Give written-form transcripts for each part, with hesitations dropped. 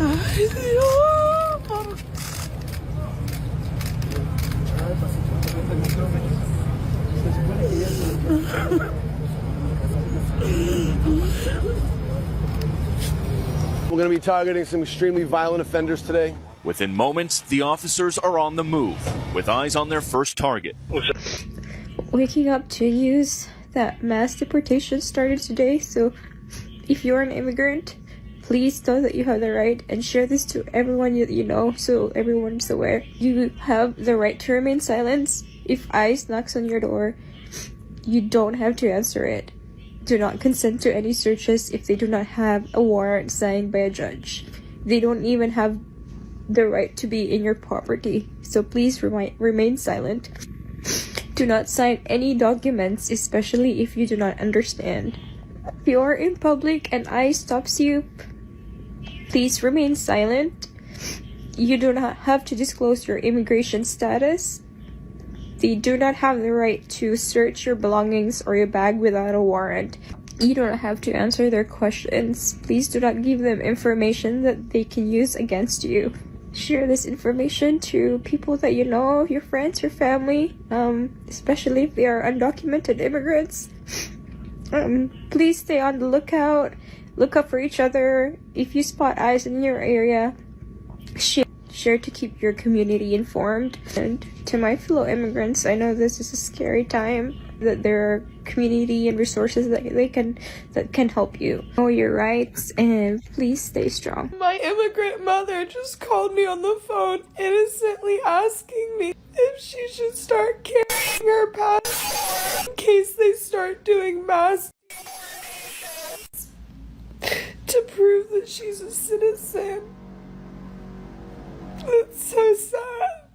Ay, Dios. We're going to be targeting some extremely violent offenders today. Within moments, the officers are on the move, with eyes on their first target. Waking up to news that mass deportation started today, so if you're an immigrant, please know that you have the right and share this to everyone you know so everyone's aware. You have the right to remain silent. If ICE knocks on your door, you don't have to answer it. Do not consent to any searches if they do not have a warrant signed by a judge. They don't even have the right to be in your property, so please remain silent. Do not sign any documents, especially if you do not understand. If you are in public and ICE stops you, please remain silent. You do not have to disclose your immigration status. They do not have the right to search your belongings or your bag without a warrant. You do not have to answer their questions. Please do not give them information that they can use against you. Share this information to people that you know, your friends, your family, especially if they are undocumented immigrants. Please stay on the lookout. Look up for each other. If you spot ICE in your area, share to keep your community informed. And to my fellow immigrants, I know this is a scary time, that there are community and resources that can help you. Know your rights and please stay strong. My immigrant mother just called me on the phone, innocently asking me if she should start carrying her passport in case they start doing mass to prove that she's a citizen. It's so sad.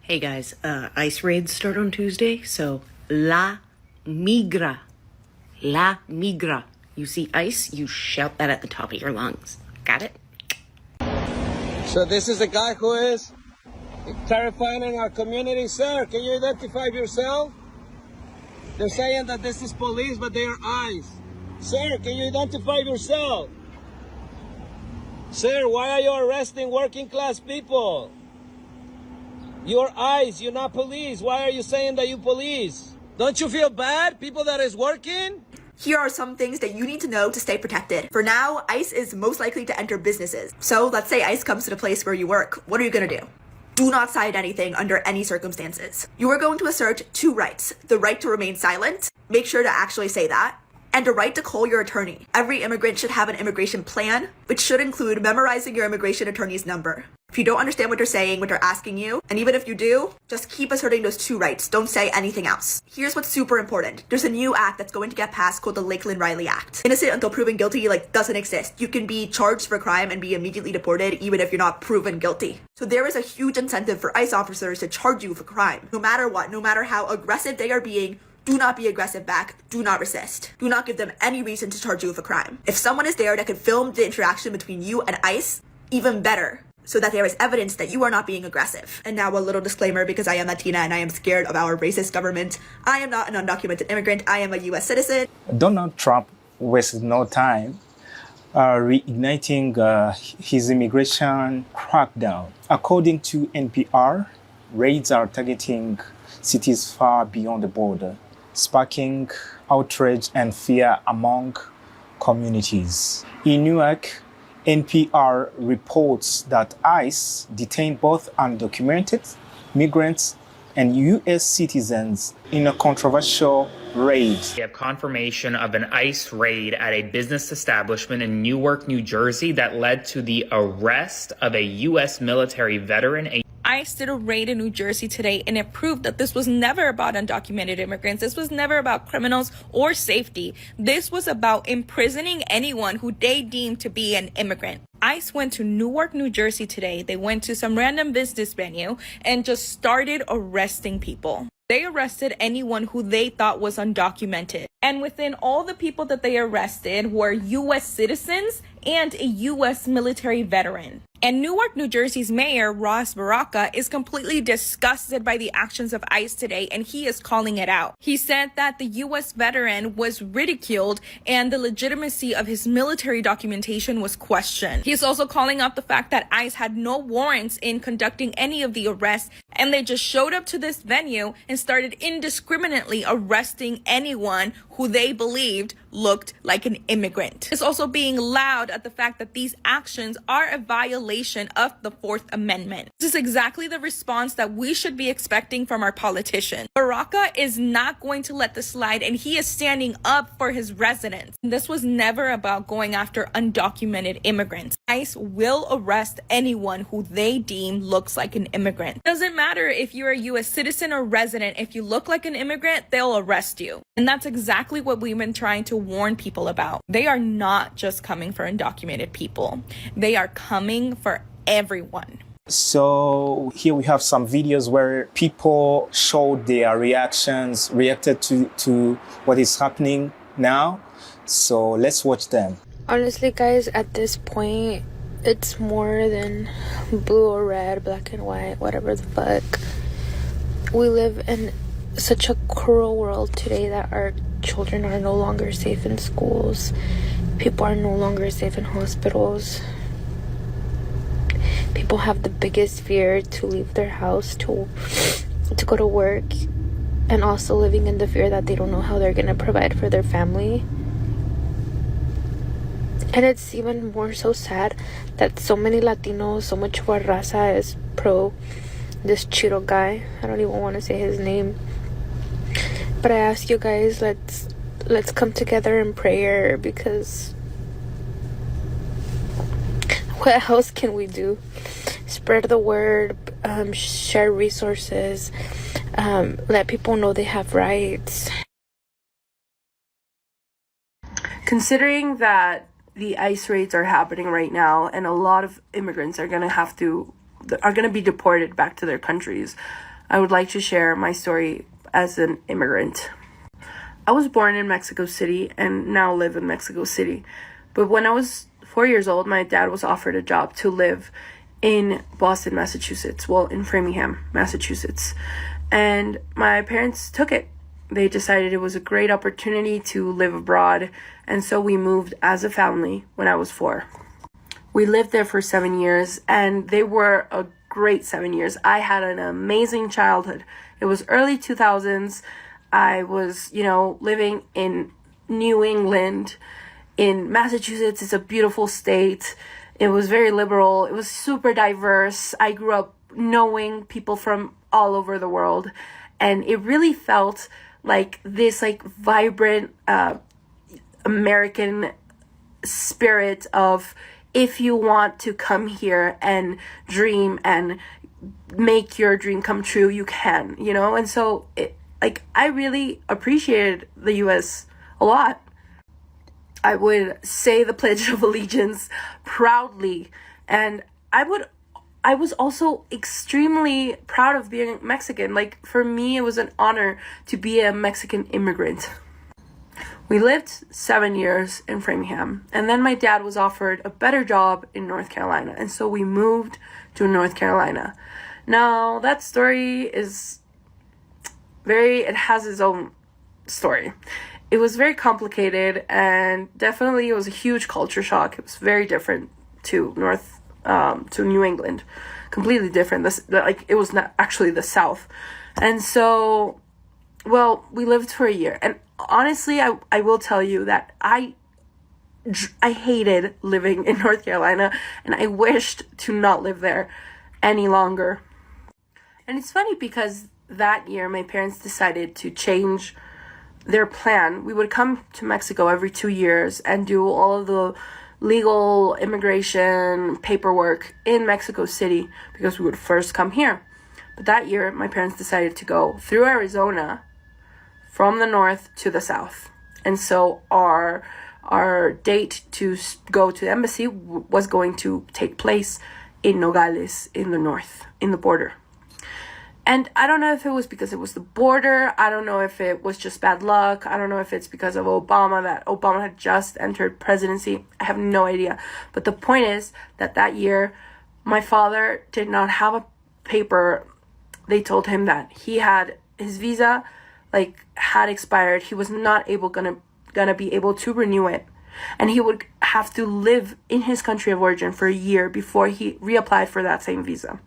Hey guys, ICE raids start on Tuesday, so La Migra. La Migra. You see ICE, you shout that at the top of your lungs. Got it? So this is the guy who is terrifying our community. Sir, can you identify yourself? They're saying that this is police, but they are ICE. Sir, can you identify yourself? Sir, why are you arresting working class people? You're ICE, you're not police. Why are you saying that you police? Don't you feel bad, people that is working? Here are some things that you need to know to stay protected. For now, ICE is most likely to enter businesses. So let's say ICE comes to the place where you work. What are you gonna do? Do not sign anything under any circumstances. You are going to assert two rights. The right to remain silent, make sure to actually say that, and a right to call your attorney. Every immigrant should have an immigration plan, which should include memorizing your immigration attorney's number. If you don't understand what they're saying, what they're asking you, and even if you do, just keep asserting those two rights. Don't say anything else. Here's what's super important. There's a new act that's going to get passed called the Lakeland-Riley Act. Innocent until proven guilty, doesn't exist. You can be charged for a crime and be immediately deported even if you're not proven guilty. So there is a huge incentive for ICE officers to charge you for crime. No matter what, no matter how aggressive they are being, do not be aggressive back. Do not resist. Do not give them any reason to charge you with a crime. If someone is there that could film the interaction between you and ICE, even better, so that there is evidence that you are not being aggressive. And now a little disclaimer, because I am Latina and I am scared of our racist government. I am not an undocumented immigrant. I am a US citizen. Donald Trump wasted no time reigniting his immigration crackdown. According to NPR, raids are targeting cities far beyond the border, sparking outrage and fear among communities. In Newark, NPR reports that ICE detained both undocumented migrants and U.S. citizens in a controversial raid. We have confirmation of an ICE raid at a business establishment in Newark, New Jersey that led to the arrest of a U.S. military veteran. ICE did a raid in New Jersey today, and it proved that this was never about undocumented immigrants. This was never about criminals or safety. This was about imprisoning anyone who they deemed to be an immigrant. ICE went to Newark, New Jersey today. They went to some random business venue and just started arresting people. They arrested anyone who they thought was undocumented. And within all the people that they arrested were U.S. citizens and a U.S. military veteran. And Newark, New Jersey's mayor, Ross Baraka, is completely disgusted by the actions of ICE today, and he is calling it out. He said that the U.S. veteran was ridiculed and the legitimacy of his military documentation was questioned. He is also calling out the fact that ICE had no warrants in conducting any of the arrests, and they just showed up to this venue and started indiscriminately arresting anyone who they believed looked like an immigrant. It's also being loud at the fact that these actions are a violation of the Fourth Amendment. This is exactly the response that we should be expecting from our politicians. Baraka is not going to let this slide, and he is standing up for his residents. This was never about going after undocumented immigrants. ICE will arrest anyone who they deem looks like an immigrant. Doesn't matter if you're a U.S. citizen or resident, if you look like an immigrant, they'll arrest you. And that's exactly what we've been trying to warn people about. They are not just coming for undocumented people. They are coming for everyone. So here we have some videos where people showed their reacted to what is happening now. So let's watch them. Honestly, guys, at this point, it's more than blue or red, black and white, whatever the fuck. We live in such a cruel world today that our children are no longer safe in schools. People are no longer safe in hospitals. People have the biggest fear to leave their house to go to work, and also living in the fear that they don't know how they're going to provide for their family. And it's even more so sad that so many Latinos, so much of our raza is pro this Chiro guy. I don't even want to say his name. But I ask you guys, let's come together in prayer, because what else can we do? Spread the word, share resources, let people know they have rights. Considering that the ICE raids are happening right now, and a lot of immigrants are going to be deported back to their countries, I would like to share my story as an immigrant. I was born in Mexico City and now live in Mexico City. But when I was 4 years old, my dad was offered a job to live in Boston, Massachusetts. Well, in Framingham, Massachusetts. And my parents took it. They decided it was a great opportunity to live abroad, and so we moved as a family when I was 4. We lived there for 7 years, and they were a great 7 years. I had an amazing childhood. It was early 2000s. I was, living in New England. In Massachusetts, it's a beautiful state. It was very liberal. It was super diverse. I grew up knowing people from all over the world, and it really felt like this vibrant American spirit of, if you want to come here and dream and make your dream come true, you can, and so I really appreciated the US a lot. I would say the Pledge of Allegiance proudly, and I was also extremely proud of being Mexican. For me, it was an honor to be a Mexican immigrant. We lived 7 years in Framingham, and then my dad was offered a better job in North Carolina, and so we moved to North Carolina. Now, that story is it has its own story. It was very complicated, and definitely it was a huge culture shock. It was very different to New England, completely different. It was not actually the South. And so, we lived for a year, and honestly, I will tell you that I hated living in North Carolina, and I wished to not live there any longer. And it's funny because that year my parents decided to change their plan. We would come to Mexico every 2 years and do all of the legal immigration paperwork in Mexico City, because we would first come here. But that year my parents decided to go through Arizona, from the north to the south. And so our date to go to the embassy was going to take place in Nogales in the north, in the border. And I don't know if it was because it was the border. I don't know if it was just bad luck. I don't know if it's because of Obama, that Obama had just entered presidency. I have no idea. But the point is that that year, my father did not have a paper. They told him that he had his visa, like, had expired. He was not gonna be able to renew it. And he would have to live in his country of origin for a year before he reapplied for that same visa.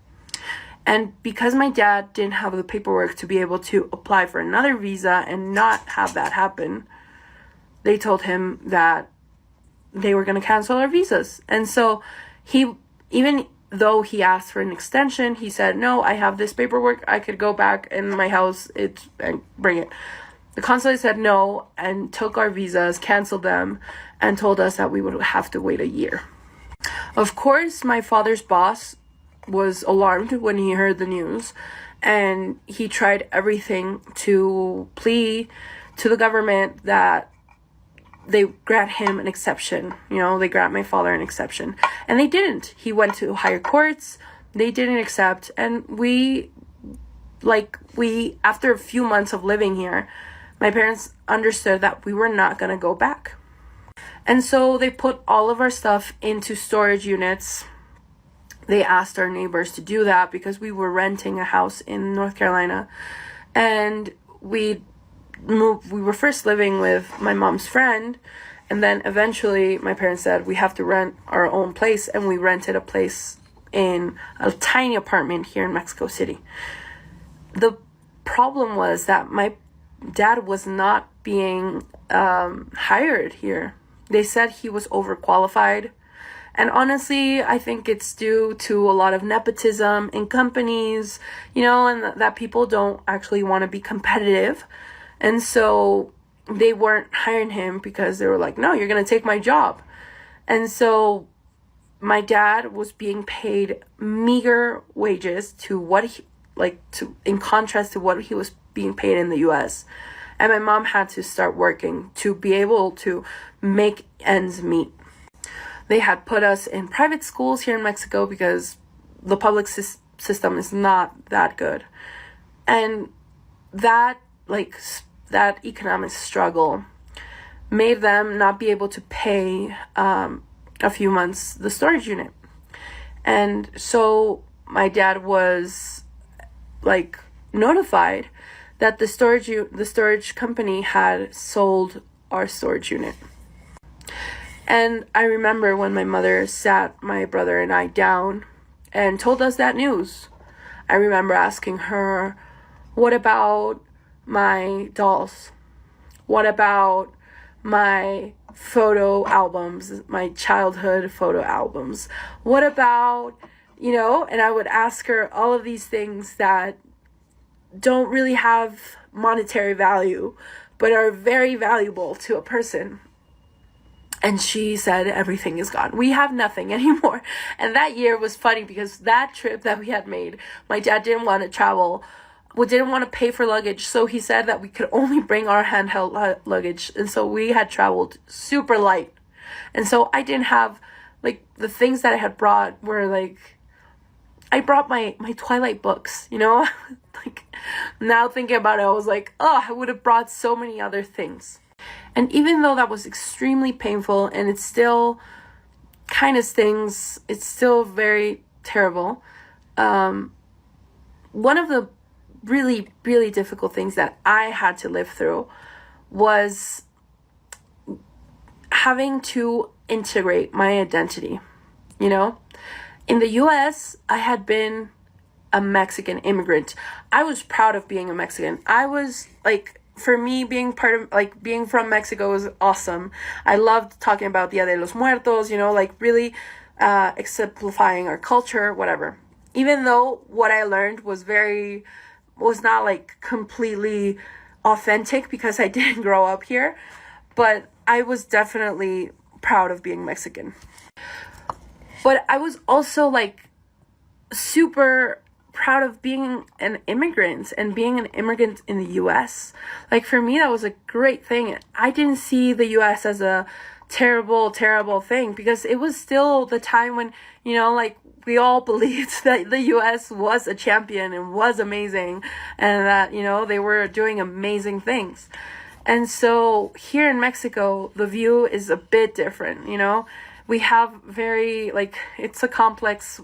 And because my dad didn't have the paperwork to be able to apply for another visa and not have that happen, they told him that they were going to cancel our visas. And so he, even though he asked for an extension, he said, no, I have this paperwork. I could go back in my house and bring it. The consulate said no and took our visas, canceled them, and told us that we would have to wait a year. Of course, my father's boss was alarmed when he heard the news, and he tried everything to plead to the government that they grant him an exception. They grant my father an exception, and they didn't. He went to higher courts, they didn't accept, and we after a few months of living here, my parents understood that we were not going to go back. And so they put all of our stuff into storage units. They asked our neighbors to do that because we were renting a house in North Carolina. And we were first living with my mom's friend. And then eventually my parents said we have to rent our own place. And we rented a place in a tiny apartment here in Mexico City. The problem was that my dad was not being hired here. They said he was overqualified. And honestly, I think it's due to a lot of nepotism in companies, and that people don't actually want to be competitive. And so they weren't hiring him because they were like, no, you're going to take my job. And so my dad was being paid meager wages in contrast to what he was being paid in the US. And my mom had to start working to be able to make ends meet. They had put us in private schools here in Mexico because the public system is not that good. And that economic struggle made them not be able to pay a few months the storage unit. And so my dad was notified that the storage company had sold our storage unit. And I remember when my mother sat my brother and I down and told us that news. I remember asking her, what about my dolls? What about my photo albums, my childhood photo albums? What about, and I would ask her all of these things that don't really have monetary value, but are very valuable to a person. And she said, everything is gone. We have nothing anymore. And that year was funny because that trip that we had made, my dad didn't want to travel. We didn't want to pay for luggage. So he said that we could only bring our handheld luggage. And so we had traveled super light. And so I didn't have, the things that I had brought were I brought my Twilight books, now thinking about it, I was like, oh, I would have brought so many other things. And even though that was extremely painful and it still kind of stings, it's still very terrible. One of the really, really difficult things that I had to live through was having to integrate my identity. In the US, I had been a Mexican immigrant. I was proud of being a Mexican. I was for me, being being from Mexico was awesome. I loved talking about Dia de los Muertos, really exemplifying our culture, whatever. Even though what I learned was not completely authentic because I didn't grow up here, but I was definitely proud of being Mexican. But I was also super proud of being an immigrant and being an immigrant in the US. For me, that was a great thing. I didn't see the US as a terrible thing, because it was still the time when, you know, like, we all believed that the US was a champion and was amazing, and that, you know, they were doing amazing things. And so here in Mexico, the view is a bit different, you know. We have very, like, it's a complex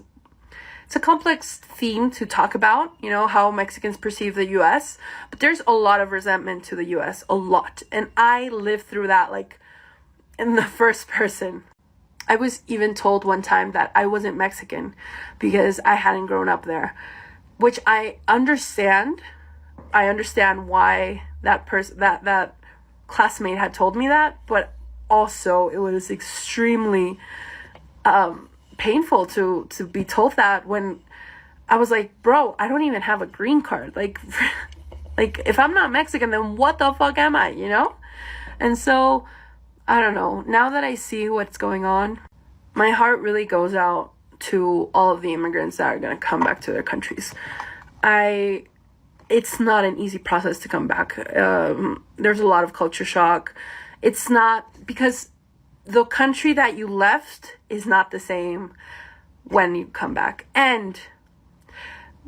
theme to talk about, you know, how Mexicans perceive the US, but there's a lot of resentment to the US, a lot. And I lived through that, like, in the first person. I was even told one time that I wasn't Mexican because I hadn't grown up there, which I understand. I understand why that classmate had told me that, but also it was extremely painful to be told that, when I was like, bro, I don't even have a green card. Like, like, if I'm not Mexican, then what the fuck am I, you know? And so, I don't know. Now that I see what's going on, my heart really goes out to all of the immigrants that are going to come back to their countries. It's not an easy process to come back. There's a lot of culture shock. It's not, because the country that you left is not the same when you come back. And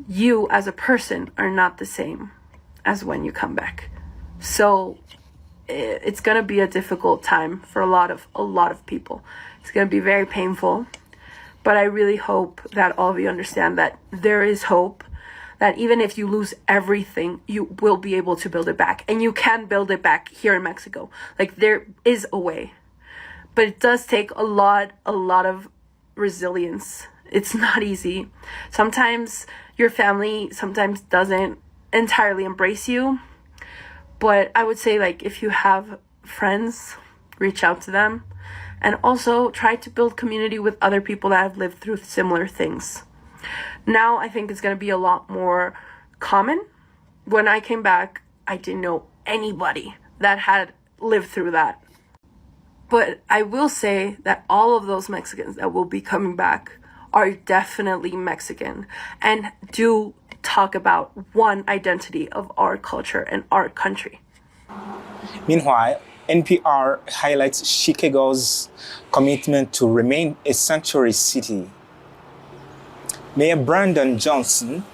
you as a person are not the same as when you come back. So it's going to be a difficult time for a lot of people. It's going to be very painful. But I really hope that all of you understand that there is hope, that even if you lose everything, you will be able to build it back. And you can build it back here in Mexico. Like, there is a way. But it does take a lot of resilience. It's not easy. Sometimes your family sometimes doesn't entirely embrace you. But I would say, like, if you have friends, reach out to them. And also try to build community with other people that have lived through similar things. Now I think it's going to be a lot more common. When I came back, I didn't know anybody that had lived through that. But I will say that all of those Mexicans that will be coming back are definitely Mexican and do talk about one identity of our culture and our country. Meanwhile, NPR highlights Chicago's commitment to remain a sanctuary city. Mayor Brandon Johnson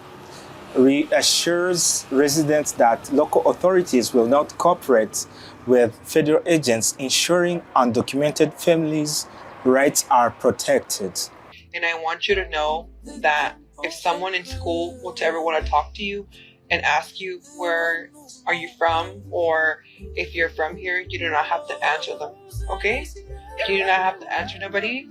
reassures residents that local authorities will not cooperate with federal agents, ensuring undocumented families' rights are protected. And I want you to know that if someone in school will ever want to talk to you and ask you where are you from, or if you're from here, you do not have to answer them, okay? You do not have to answer nobody.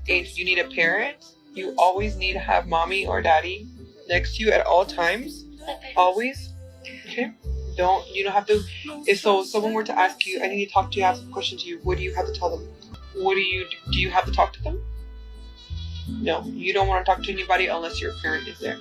If you need a parent, you always need to have mommy or daddy next to you at all times, always, okay? You don't have to, if someone were to ask you, I need to talk to you, I have some questions to you, what do you have to tell them? Do you have to talk to them? No, you don't want to talk to anybody unless your parent is there.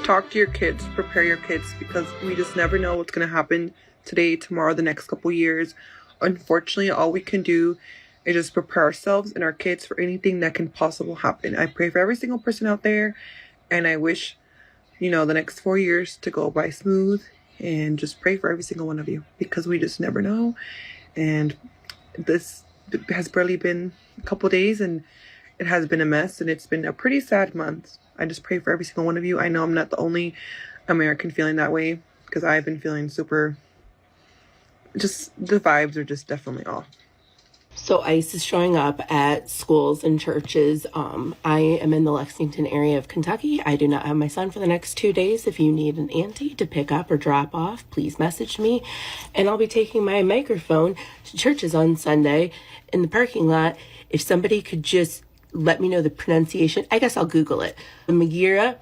Talk to your kids, prepare your kids, because we just never know what's going to happen today, tomorrow, the next couple years. Unfortunately, all we can do is just prepare ourselves and our kids for anything that can possibly happen. I pray for every single person out there, and I wish, the next 4 years to go by smooth, and just pray for every single one of you, because we just never know. And this has barely been a couple days, and it has been a mess, and it's been a pretty sad month. I just pray for every single one of you. I know I'm not the only American feeling that way, because I've been feeling super, just the vibes are just definitely off. So ICE is showing up at schools and churches. I am in the Lexington area of Kentucky. I do not have my son for the next 2 days. If you need an auntie to pick up or drop off, please message me. And I'll be taking my microphone to churches on Sunday in the parking lot. If somebody could just let me know the pronunciation, I guess I'll Google it. Magira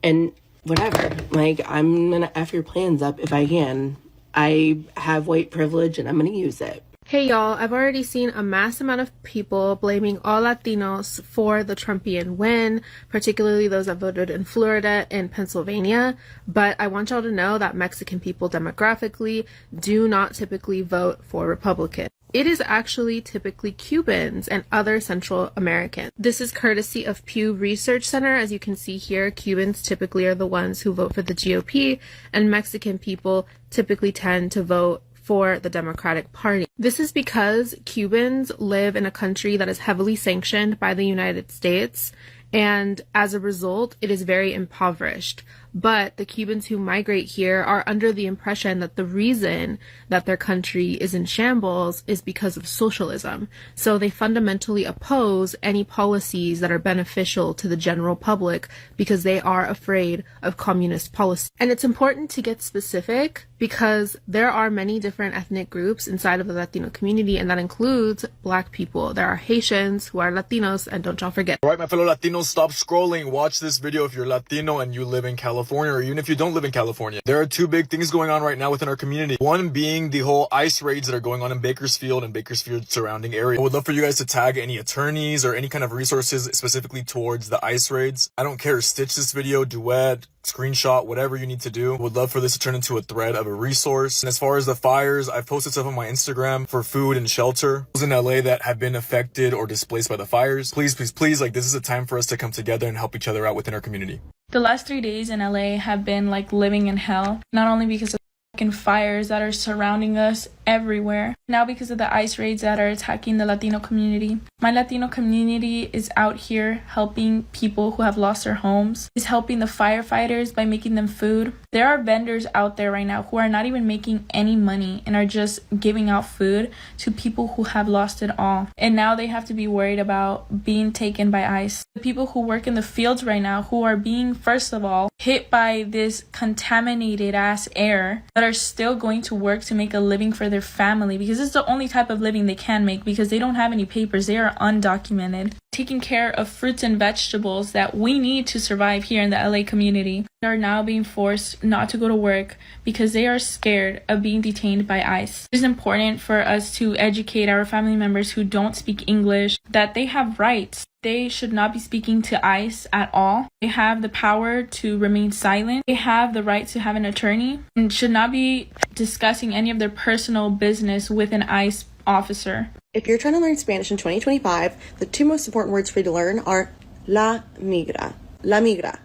and whatever. Like, I'm going to F your plans up if I can. I have white privilege and I'm going to use it. Hey y'all, I've already seen a mass amount of people blaming all Latinos for the Trumpian win, particularly those that voted in Florida and Pennsylvania. But I want y'all to know that Mexican people demographically do not typically vote for Republicans. It is actually typically Cubans and other Central Americans. This is courtesy of Pew Research Center. As you can see here, Cubans typically are the ones who vote for the GOP, and Mexican people typically tend to vote for the Democratic Party. This is because Cubans live in a country that is heavily sanctioned by the United States, and as a result, it is very impoverished. But the Cubans who migrate here are under the impression that the reason that their country is in shambles is because of socialism. So they fundamentally oppose any policies that are beneficial to the general public because they are afraid of communist policy. And it's important to get specific because there are many different ethnic groups inside of the Latino community, and that includes Black people. There are Haitians who are Latinos, and don't y'all forget. All right, my fellow Latinos, stop scrolling. Watch this video if you're Latino and you live in California, or even if you don't live in California. There are two big things going on right now within our community. One being the whole ICE raids that are going on in Bakersfield and Bakersfield surrounding area. I would love for you guys to tag any attorneys or any kind of resources specifically towards the ICE raids. I don't care, stitch this video, duet, screenshot, whatever you need to do. Would love for this to turn into a thread of a resource. And as far as the fires, I've posted stuff on my Instagram for food and shelter. Those in LA that have been affected or displaced by the fires. Please, please, please, like, this is a time for us to come together and help each other out within our community. The last 3 days in LA have been like living in hell, not only because of fucking fires that are surrounding us everywhere, now because of the ICE raids that are attacking the Latino community. My Latino community is out here helping people who have lost their homes, is helping the firefighters by making them food. There are vendors out there right now who are not even making any money and are just giving out food to people who have lost it all. And now they have to be worried about being taken by ICE. The people who work in the fields right now who are being, first of all, hit by this contaminated ass air, that are still going to work to make a living for their family, because it's the only type of living they can make because they don't have any papers. They are undocumented. Taking care of fruits and vegetables that we need to survive here in the LA community. They are now being forced not to go to work because they are scared of being detained by ICE. It is important for us to educate our family members who don't speak English that they have rights. They should not be speaking to ICE at all. They have the power to remain silent. They have the right to have an attorney and should not be discussing any of their personal business with an ICE officer. If you're trying to learn Spanish in 2025, the two most important words for you to learn are la migra. La migra.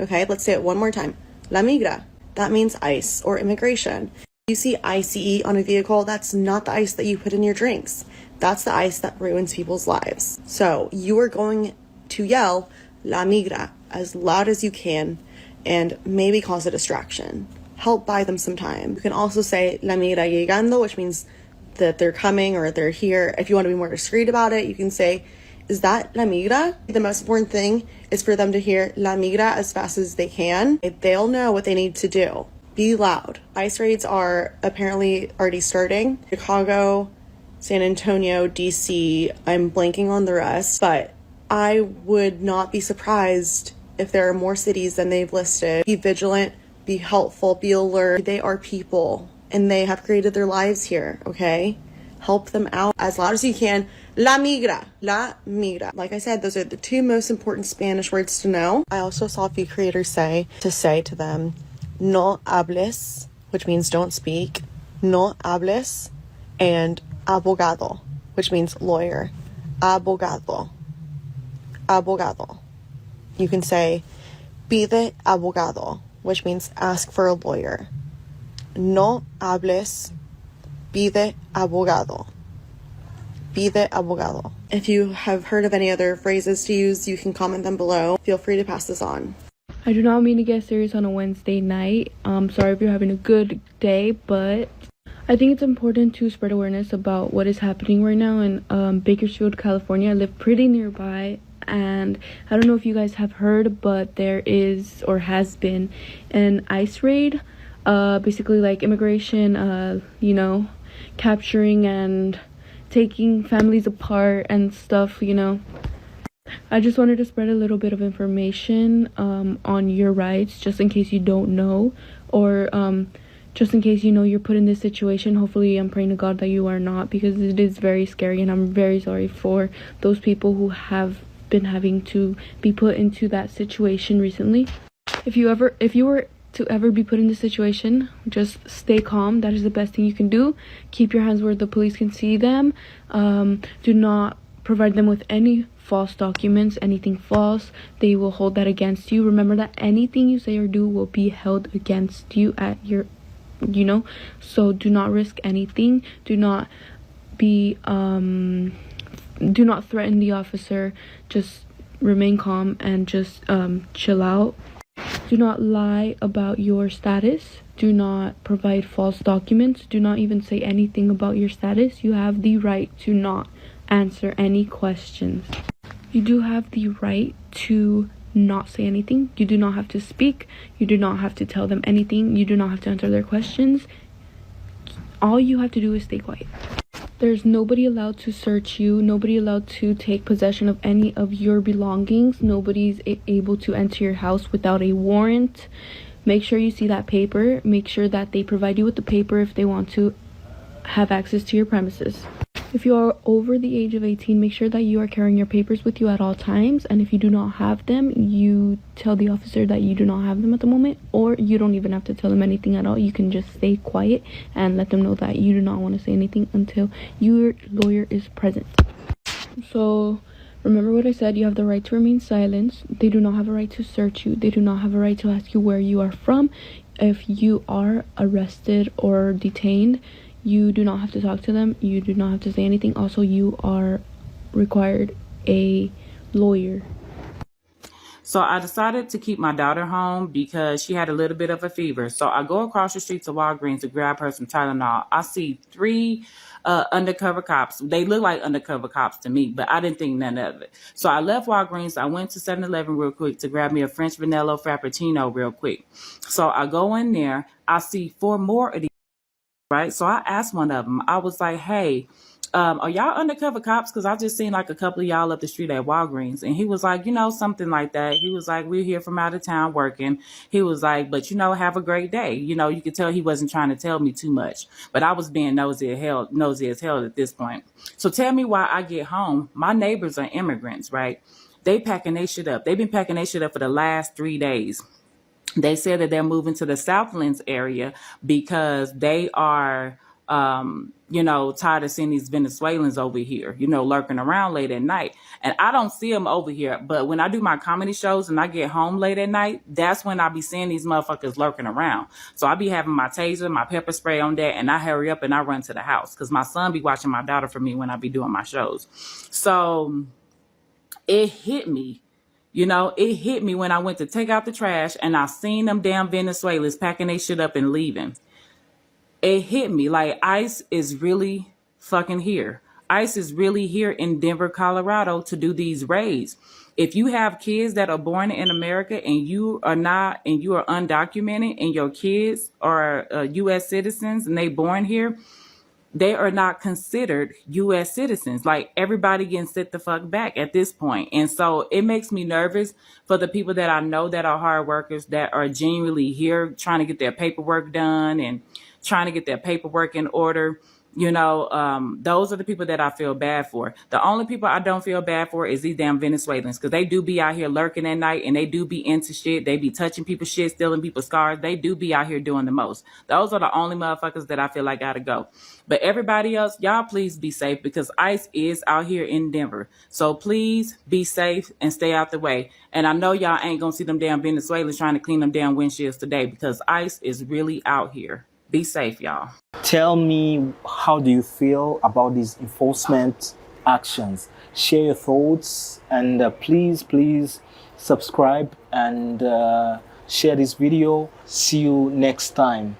Okay, let's say it one more time. La migra. That means ICE or immigration. You see ICE on a vehicle, that's not the ice that you put in your drinks. That's the ice that ruins people's lives. So you are going to yell la migra as loud as you can and maybe cause a distraction. Help buy them some time. You can also say la migra llegando, which means that they're coming or they're here. If you want to be more discreet about it, you can say, is that la migra? The most important thing is for them to hear la migra as fast as they can. They'll know what they need to do. Be loud. ICE raids are apparently already starting. Chicago, San Antonio, DC, I'm blanking on the rest, but I would not be surprised if there are more cities than they've listed. Be vigilant, be helpful, be alert. They are people and they have created their lives here, okay? Help them out as loud as you can. La migra, la migra. Like I said, those are the two most important Spanish words to know. I also saw a few creators say to them, no hables, which means don't speak, no hables, and abogado, which means lawyer. Abogado. Abogado. You can say pide abogado, which means ask for a lawyer. No hables, pide abogado. Pide abogado. If you have heard of any other phrases to use, you can comment them below. Feel free to pass this on. I do not mean to get serious on a Wednesday night. Sorry if you're having a good day, but I think it's important to spread awareness about what is happening right now in Bakersfield, California. I live pretty nearby, and I don't know if you guys have heard, but there is or has been an ICE raid. Basically like immigration, capturing and taking families apart and stuff, I just wanted to spread a little bit of information on your rights, just in case you don't know, or just in case you're put in this situation. Hopefully, I'm praying to God that you are not, because it is very scary, and I'm very sorry for those people who have been having to be put into that situation recently. If you were to ever be put in this situation, just stay calm. That is the best thing you can do. Keep your hands where the police can see them. Do not provide them with any false documents, anything false. They will hold that against you. Remember that anything you say or do will be held against you at your you know. So do not risk anything. Do not be do not threaten the officer. Just remain calm and just chill out. Do not lie about your status. Do not provide false documents. Do not even say anything about your status. You have the right to not answer any questions. You do have the right to not say anything. You do not have to speak. You do not have to tell them anything. You do not have to answer their questions. All you have to do is stay quiet. There's nobody allowed to search you, nobody allowed to take possession of any of your belongings, nobody's able to enter your house without a warrant. Make sure you see that paper. Make sure that they provide you with the paper if they want to have access to your premises. If you are over the age of 18, make sure that you are carrying your papers with you at all times. And if you do not have them, you tell the officer that you do not have them at the moment, or you don't even have to tell them anything at all. You can just stay quiet and let them know that you do not want to say anything until your lawyer is present. So remember what I said, you have the right to remain silent. They do not have a right to search you. They do not have a right to ask you where you are from. If you are arrested or detained, you do not have to talk to them. You do not have to say anything. Also, you are required a lawyer. So I decided to keep my daughter home because she had a little bit of a fever. So I go across the street to Walgreens to grab her some Tylenol. I see 3 undercover cops. They look like undercover cops to me, but I didn't think none of it. So I left Walgreens. I went to 7-Eleven real quick to grab me a French vanilla Frappuccino real quick. So I go in there. I see 4 more of these. Right. So I asked one of them, I was like, hey, are y'all undercover cops? Because I just seen like a couple of y'all up the street at Walgreens. And he was like, something like that. He was like, we're here from out of town working. He was like, but, have a great day. You could tell he wasn't trying to tell me too much. But I was being nosy as hell at this point. So tell me why I get home. My neighbors are immigrants, right? They packing their shit up. They've been packing their shit up for the last 3 days. They said that they're moving to the Southlands area because they are, tired of seeing these Venezuelans over here, lurking around late at night. And I don't see them over here. But when I do my comedy shows and I get home late at night, that's when I be seeing these motherfuckers lurking around. So I be having my taser, my pepper spray on that, and I hurry up and I run to the house because my son be watching my daughter for me when I be doing my shows. So it hit me. It hit me when I went to take out the trash and I seen them damn Venezuelans packing their shit up and leaving. It hit me like ICE is really fucking here. ICE is really here in Denver, Colorado to do these raids. If you have kids that are born in America and you are undocumented and your kids are U.S. citizens and they born here, they are not considered U.S. citizens. Like, everybody getting set the fuck back at this point. And so it makes me nervous for the people that I know that are hard workers, that are genuinely here trying to get their paperwork done and trying to get their paperwork in order. Those are the people that I feel bad for. The only people I don't feel bad for is these damn Venezuelans, because they do be out here lurking at night and they do be into shit. They be touching people's shit, stealing people's cars. They do be out here doing the most. Those are the only motherfuckers that I feel like gotta go. But everybody else, y'all please be safe, because ICE is out here in Denver. So please be safe and stay out the way. And I know y'all ain't gonna see them damn Venezuelans trying to clean them damn windshields today, because ICE is really out here. Be safe, y'all. Tell me, how do you feel about these enforcement actions? Share your thoughts, and please subscribe and share this video. See you next time.